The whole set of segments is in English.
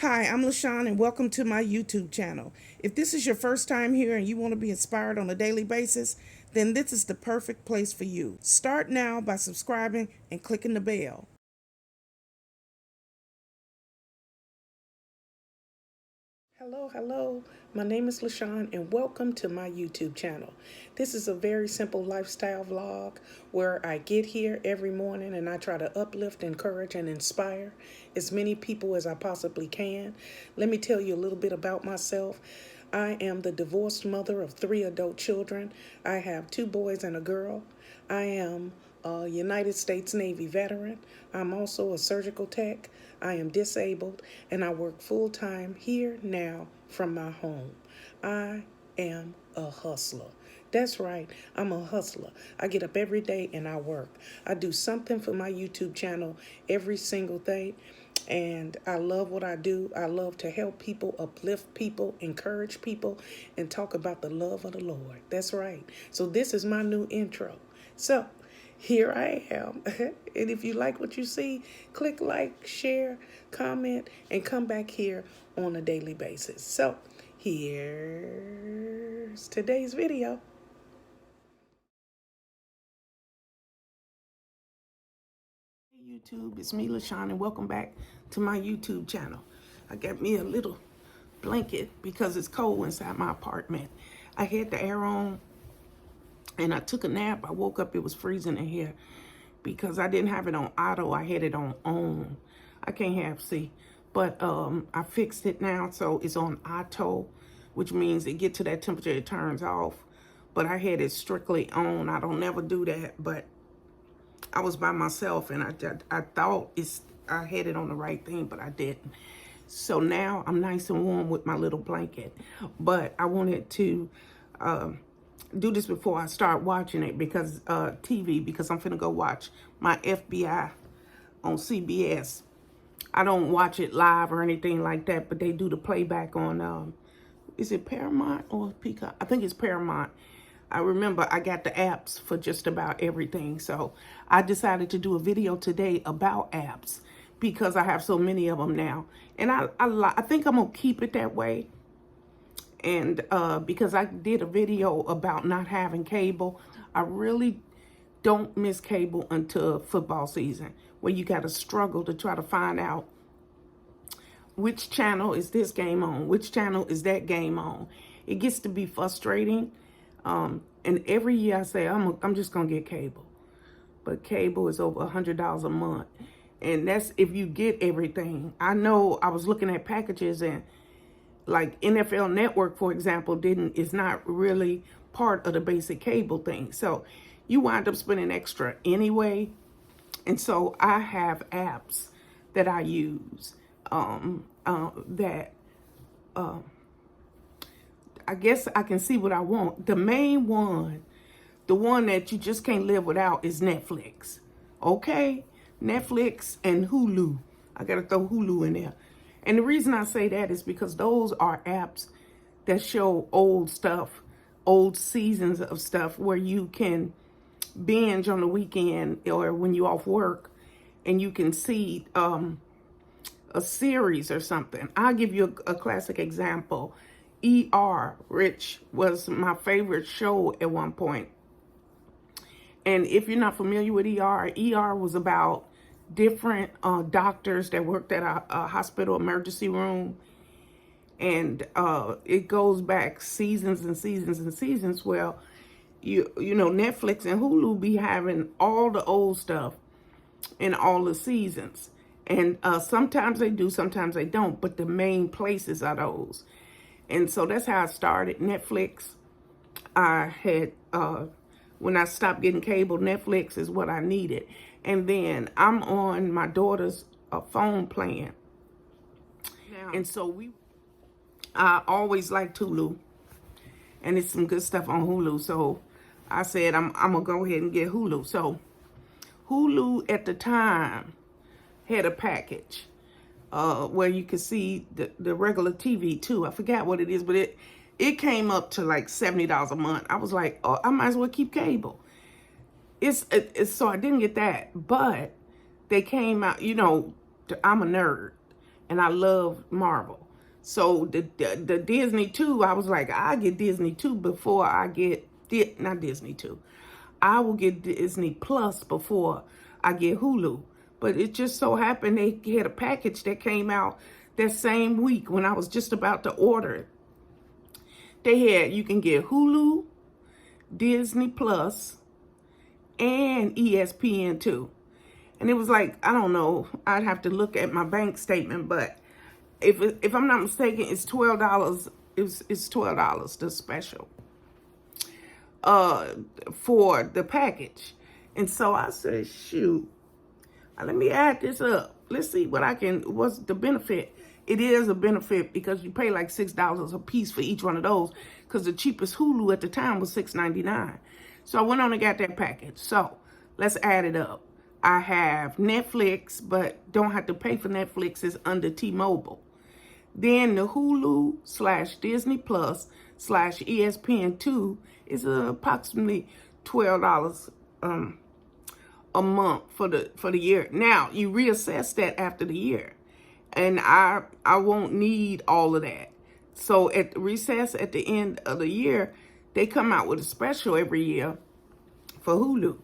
Hi, I'm Lashon and welcome to my YouTube channel. If this is your first time here and you want to be inspired on a daily basis, then this is the perfect place for you. Start now by subscribing and clicking the bell. Hello. My name is Lashon and welcome to my YouTube channel. This is a very simple lifestyle vlog where I get here every morning and I try to uplift, encourage, and inspire as many people as I possibly can. Let me tell you a little bit about myself. I am the divorced mother of 3 adult children. I have 2 boys and a girl. I am a United States Navy veteran. I'm also a surgical tech. I am disabled and I work full-time here now from my home. I am a hustler. That's right, I'm a hustler. I get up every day and I work. I do something for my YouTube channel every single day. And I love what I do. I love to help people, uplift people, encourage people, and talk about the love of the Lord. That's right. So this is my new intro. So here I am. And if you like what you see, click like, share, comment, and come back here on a daily basis. So here's today's video. Hey YouTube, it's me Lashon and welcome back to my YouTube channel. I got me a little blanket because it's cold inside my apartment. I had the air on and I took a nap. I woke up, it was freezing in here because I didn't have it on auto. I had it on. I can't have see, but I fixed it now, so it's on auto, which means it get to that temperature, it turns off. But I had it strictly on. I don't never do that, but I was by myself and I thought I had it on the right thing, but I didn't. So now I'm nice and warm with my little blanket. But I wanted to do this before I start watching it because TV, because I'm finna go watch my FBI on CBS. I don't watch it live or anything like that, but they do the playback on is it Paramount or Peacock? I think it's Paramount. I remember I got the apps for just about everything. So I decided to do a video today about apps because I have so many of them now. And I think I'm going to keep it that way. And because I did a video about not having cable, I really don't miss cable until football season, where you got to struggle to try to find out which channel is this game on, which channel is that game on. It gets to be frustrating. And every year I say, I'm just going to get cable. But cable is over $100 a month. And that's if you get everything. I know I was looking at packages and like NFL Network, for example, is not really part of the basic cable thing. So you wind up spending extra anyway. And so I have apps that I use I guess I can see what I want. The main one, the one that you just can't live without is Netflix. Okay? Netflix and Hulu. I got to throw Hulu in there. And the reason I say that is because those are apps that show old stuff, old seasons of stuff where you can binge on the weekend or when you're off work and you can see a series or something. I'll give you a classic example. ER, which was my favorite show at one point. And if you're not familiar with ER was about different doctors that worked at a hospital emergency room. And it goes back seasons and seasons and seasons. Well, you know, Netflix and Hulu be having all the old stuff in all the seasons. And sometimes they do, sometimes they don't. But the main places are those. And so that's how I started. Netflix, I had, when I stopped getting cable, Netflix is what I needed. And then I'm on my daughter's phone plan. And so I always liked Hulu. And it's some good stuff on Hulu. So I said, I'm going to go ahead and get Hulu. So Hulu at the time had a package where you could see the regular TV too. I forgot what it is, but it came up to like $70 a month. I was like, oh, I might as well keep cable. So I didn't get that, but they came out, you know, I'm a nerd. and I love Marvel. So the Disney 2, I was like, I get Disney 2 before I get, not Disney 2. I will get Disney Plus before I get Hulu. But it just so happened they had a package that came out that same week when I was just about to order it. You can get Hulu, Disney Plus, and ESPN2. And it was like, I don't know, I'd have to look at my bank statement, but if I'm not mistaken, it's $12. It's $12, the special, for the package. And so I said, shoot, let me add this up. Let's see what's the benefit. It is a benefit because you pay like $6 a piece for each one of those, because the cheapest Hulu at the time was $6.99. So I went on and got that package. So let's add it up. I have Netflix, but don't have to pay for Netflix. It's under T-Mobile. Then the Hulu / Disney Plus / ESPN2 is approximately $12 a month for the year. Now you reassess that after the year, and I won't need all of that. So at the recess at the end of the year, they come out with a special every year for Hulu,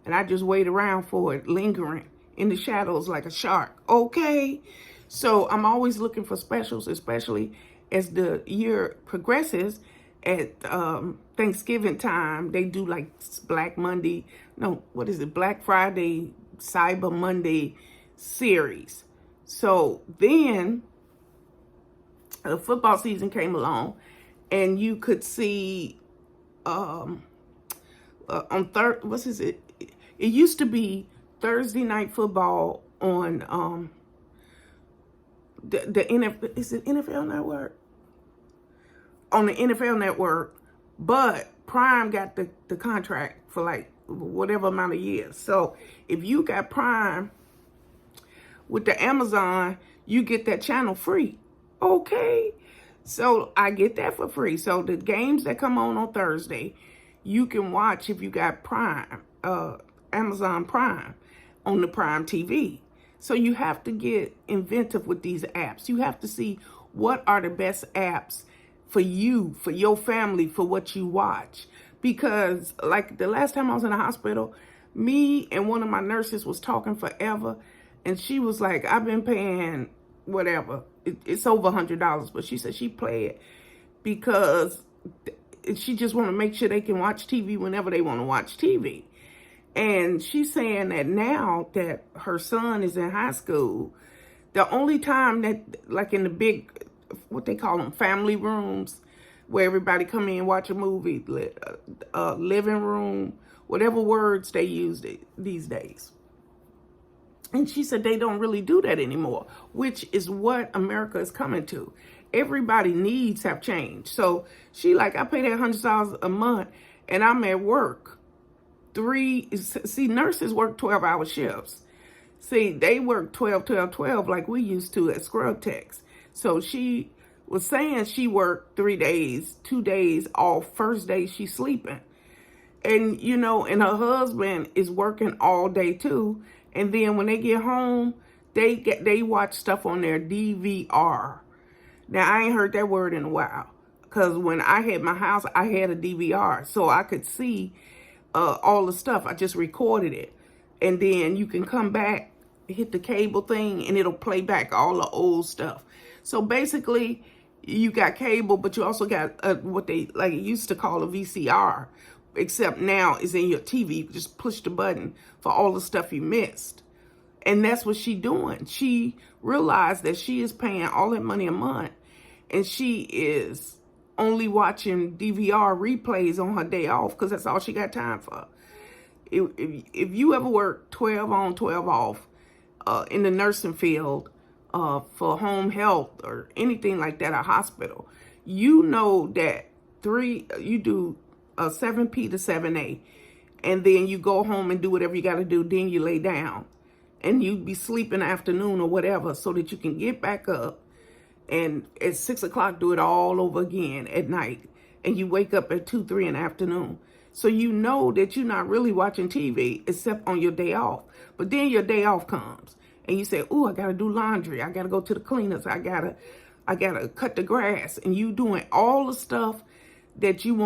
and I just wait around for it, lingering in the shadows like a shark. Okay, so I'm always looking for specials, especially as the year progresses. At Thanksgiving time, they do like Black Monday, no, what is it? Black Friday, Cyber Monday series. So then the football season came along, and you could see on it used to be Thursday night football on the NFL, is it NFL Network? On the NFL Network, but Prime got the contract for like whatever amount of years. So if you got Prime with the Amazon, you get that channel free. Okay, so I get that for free. So the games that come on Thursday, you can watch if you got Prime, Amazon Prime, on the Prime TV. So you have to get inventive with these apps. You have to see what are the best apps for you, for your family, for what you watch. Because like the last time I was in the hospital, me and one of my nurses was talking forever, and she was like, I've been paying whatever, it's over $100, but she said she play it because she just want to make sure they can watch TV whenever they want to watch TV. And she's saying that now that her son is in high school, the only time that, like in the big, what they call them, family rooms, where everybody come in and watch a movie, living room, whatever words they use these days. And she said they don't really do that anymore, which is what America is coming to. Everybody needs have changed. So she like, I pay that $100 a month, and I'm at work. Nurses work 12-hour shifts. See, they work 12, 12, 12 like we used to at Scrub Techs. So she was saying she worked 3 days, 2 days off. First day she's sleeping. And, you know, and her husband is working all day too. And then when they get home, they watch stuff on their DVR. Now, I ain't heard that word in a while. Because when I had my house, I had a DVR. So I could see all the stuff. I just recorded it. And then you can come back, hit the cable thing, and it'll play back all the old stuff. So basically, you got cable, but you also got what they like used to call a VCR. Except now it's in your TV. You just push the button for all the stuff you missed. And that's what she's doing. She realized that she is paying all that money a month, and she is only watching DVR replays on her day off because that's all she got time for. If you ever work 12 on, 12 off in the nursing field for home health or anything like that, a hospital, you know that you do 7P to 7A, and then you go home and do whatever you got to do. Then you lay down, and you be sleeping afternoon or whatever, so that you can get back up and at 6 o'clock do it all over again at night, and you wake up at 2, 3 in the afternoon. So you know that you're not really watching TV except on your day off. But then your day off comes, and you say, "Ooh, I gotta do laundry. I gotta go to the cleaners. I gotta cut the grass," and you doing all the stuff that you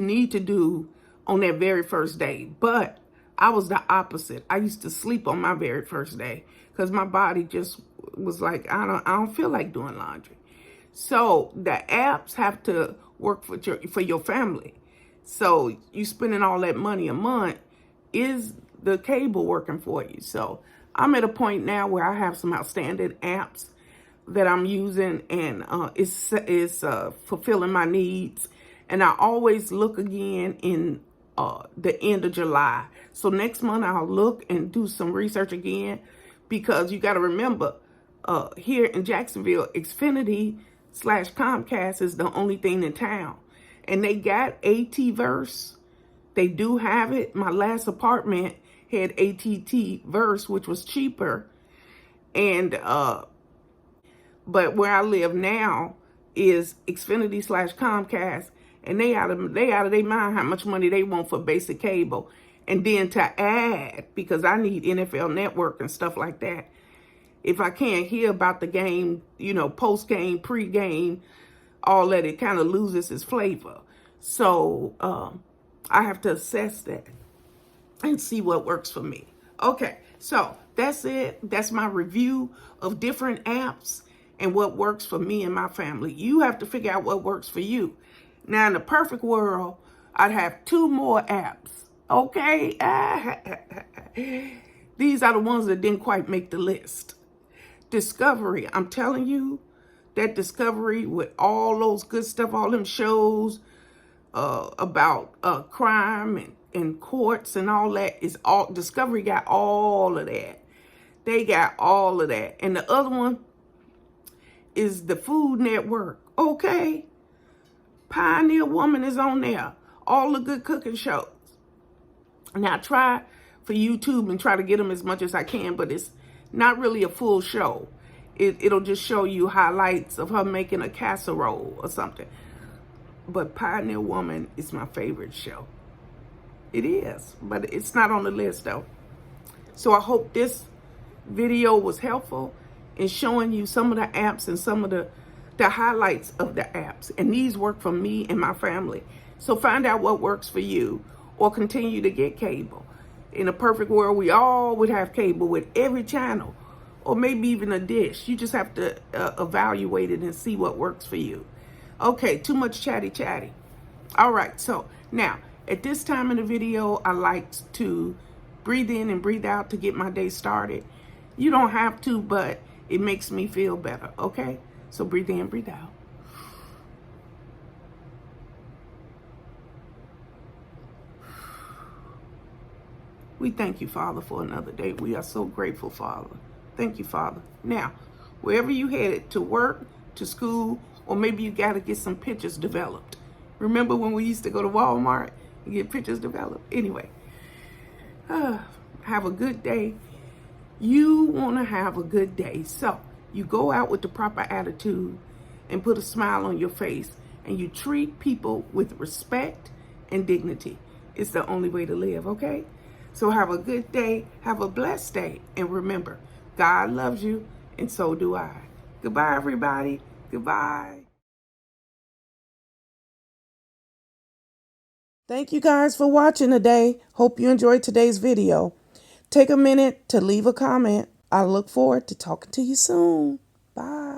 need to do on that very first day. But I was the opposite. I used to sleep on my very first day because my body just was like, I don't feel like doing laundry. So the apps have to work for your family. So you spending all that money a month, is the cable working for you? So I'm at a point now where I have some outstanding apps that I'm using, and it's fulfilling my needs. And I always look again in the end of July. So next month I'll look and do some research again, because you got to remember, here in Jacksonville, Xfinity/Comcast is the only thing in town. And they got AT-Verse. They do have it. My last apartment had AT-Verse, which was cheaper. And but where I live now is Xfinity/Comcast, and they out of their mind how much money they want for basic cable. And then to add, because I need NFL Network and stuff like that, if I can't hear about the game, post game, pre game, all that, it kind of loses its flavor. So I have to assess that and see what works for me. Okay, so that's it. That's my review of different apps and what works for me and my family. You have to figure out what works for you. Now, in the perfect world, I'd have 2 more apps. Okay? These are the ones that didn't quite make the list. Discovery, I'm telling you, that Discovery with all those good stuff, all them shows about crime and courts and all that, is all Discovery got all of that. They got all of that. And the other one is the Food Network. Okay? Pioneer Woman is on there. All the good cooking shows. Now, I try for YouTube and try to get them as much as I can, but it's not really a full show. It'll just show you highlights of her making a casserole or something. But Pioneer Woman is my favorite show. It is, but it's not on the list though. So I hope this video was helpful in showing you some of the apps and some of the highlights of the apps. And these work for me and my family. So find out what works for you, or continue to get cable. In a perfect world, we all would have cable with every channel, or maybe even a dish. You just have to evaluate it and see what works for you. Okay, too much chatty. All right, so now, at this time in the video, I like to breathe in and breathe out to get my day started. You don't have to, but it makes me feel better, okay? So breathe in, breathe out. We thank you, Father, for another day. We are so grateful, Father. Thank you, Father. Now, wherever you headed, to work, to school, or maybe you got to get some pictures developed. Remember when we used to go to Walmart and get pictures developed? Anyway, have a good day. You want to have a good day. So you go out with the proper attitude and put a smile on your face, and you treat people with respect and dignity. It's the only way to live, okay? So have a good day, have a blessed day, and remember, God loves you, and so do I. Goodbye, everybody. Goodbye. Thank you guys for watching today. Hope you enjoyed today's video. Take a minute to leave a comment. I look forward to talking to you soon. Bye.